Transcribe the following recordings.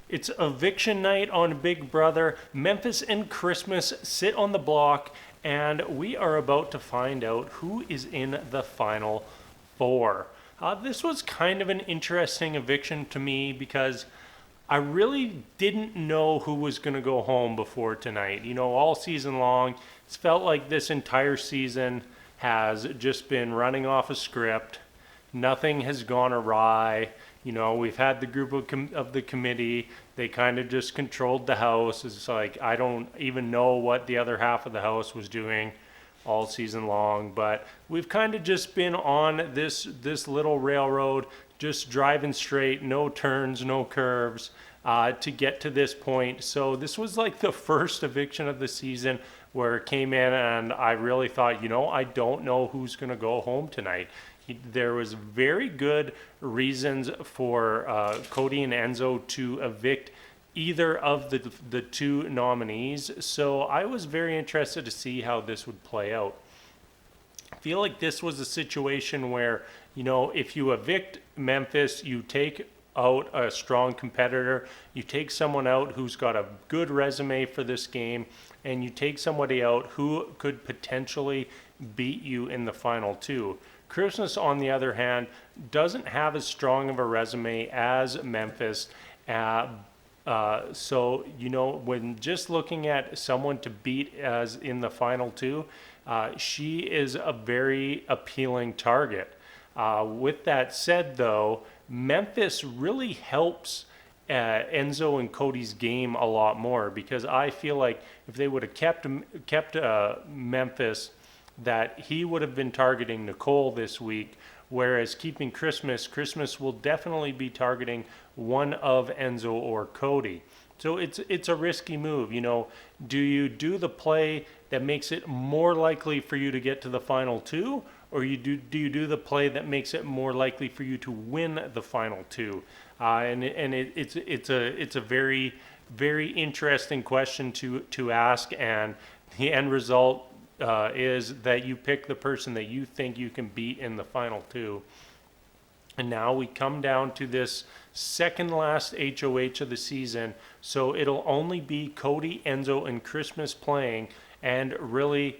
It's eviction night on Big Brother. Memphis and Christmas sit on the block, and we are about to find out who is in the final four. This was kind of an interesting eviction to me because I really didn't know who was going to go home before tonight. You know, all season long, it's felt like this entire season has just been running off a script. Nothing has gone awry. You know, we've had the group of the committee. They kind of just controlled the house. It's like I don't even know what the other half of the house was doing all season long. But we've kind of just been on this little railroad, just driving straight, no turns, no curves, to get to this point. So this was like the first eviction of the season where it came in, and I really thought, you know, I don't know who's going to go home tonight. There was very good reasons for Cody and Enzo to evict either of the two nominees. So I was very interested to see how this would play out. I feel like this was a situation where, you know, if you evict Memphis, you take out a strong competitor, you take someone out who's got a good resume for this game, and you take somebody out who could potentially beat you in the final two. Christmas, on the other hand, doesn't have as strong of a resume as Memphis. So, you know, when just looking at someone to beat as in the final two, she is a very appealing target. With that said, though, Memphis really helps Enzo and Cody's game a lot more, because I feel like if they would have kept Memphis, that he would have been targeting Nicole this week, whereas keeping Christmas will definitely be targeting one of Enzo or Cody. So it's a risky move. You know, do you do the play that makes it more likely for you to get to the final two, or do you do the play that makes it more likely for you to win the final two? It's a very, very interesting question to ask, and the end result is that you pick the person that you think you can beat in the final two. And now we come down to this second last HOH of the season, so it'll only be Cody, Enzo, and Christmas playing, and really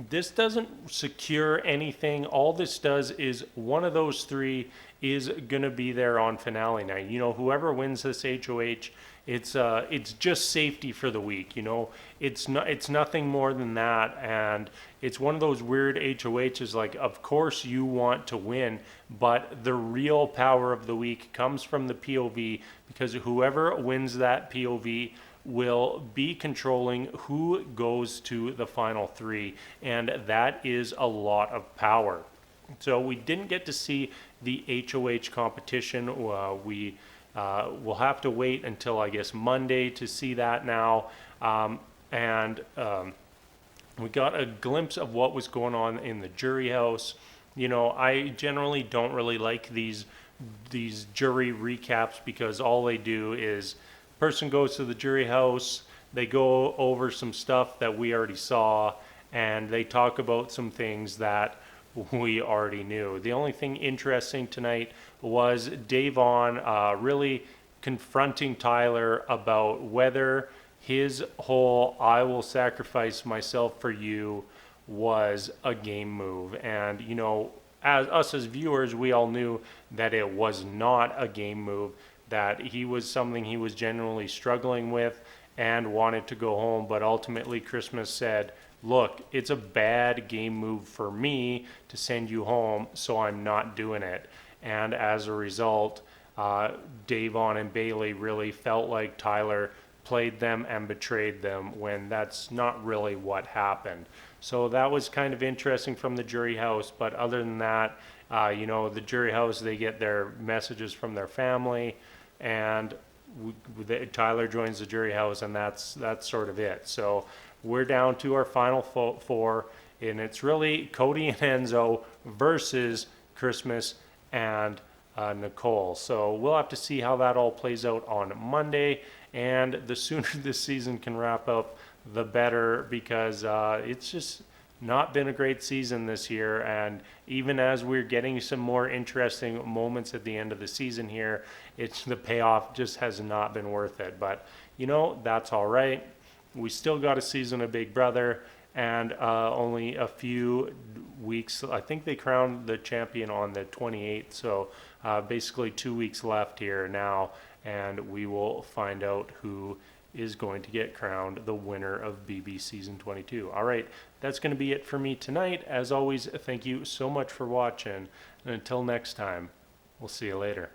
this doesn't secure anything. All this does is one of those three is going to be there on finale night. You know, whoever wins this HOH, it's just safety for the week. You know, it's nothing more than that, and it's one of those weird HOHs. Like, of course you want to win, but the real power of the week comes from the POV, because whoever wins that POV will be controlling who goes to the final three, and that is a lot of power. So we didn't get to see the HOH competition. We'll have to wait until, I guess, Monday to see that now. We got a glimpse of what was going on in the jury house. You know, I generally don't really like these jury recaps, because all they do is person goes to the jury house, they go over some stuff that we already saw, and they talk about some things that we already knew. The only thing interesting tonight was Davon really confronting Tyler about whether his whole "I will sacrifice myself for you" was a game move. And, you know, as viewers, we all knew that it was not a game move, that he was something he was genuinely struggling with and wanted to go home. But ultimately, Christmas said, look, it's a bad game move for me to send you home, so I'm not doing it. And as a result, Davon and Bailey really felt like Tyler played them and betrayed them, when that's not really what happened. So that was kind of interesting from the jury house. But other than that, you know, the jury house, they get their messages from their family, and Tyler joins the jury house, and that's sort of it. So we're down to our final four, and it's really Cody and Enzo versus Christmas and Nicole. So we'll have to see how that all plays out on Monday, and the sooner this season can wrap up, the better, because it's just not been a great season this year, and even as we're getting some more interesting moments at the end of the season here, the payoff just has not been worth it. But that's all right. We still got a season of Big Brother, and only a few weeks. I think they crowned the champion on the 28th, so basically 2 weeks left here now, and we will find out who is going to get crowned the winner of BB Season 22. All right, that's going to be it for me tonight. As always, thank you so much for watching, and until next time, we'll see you later.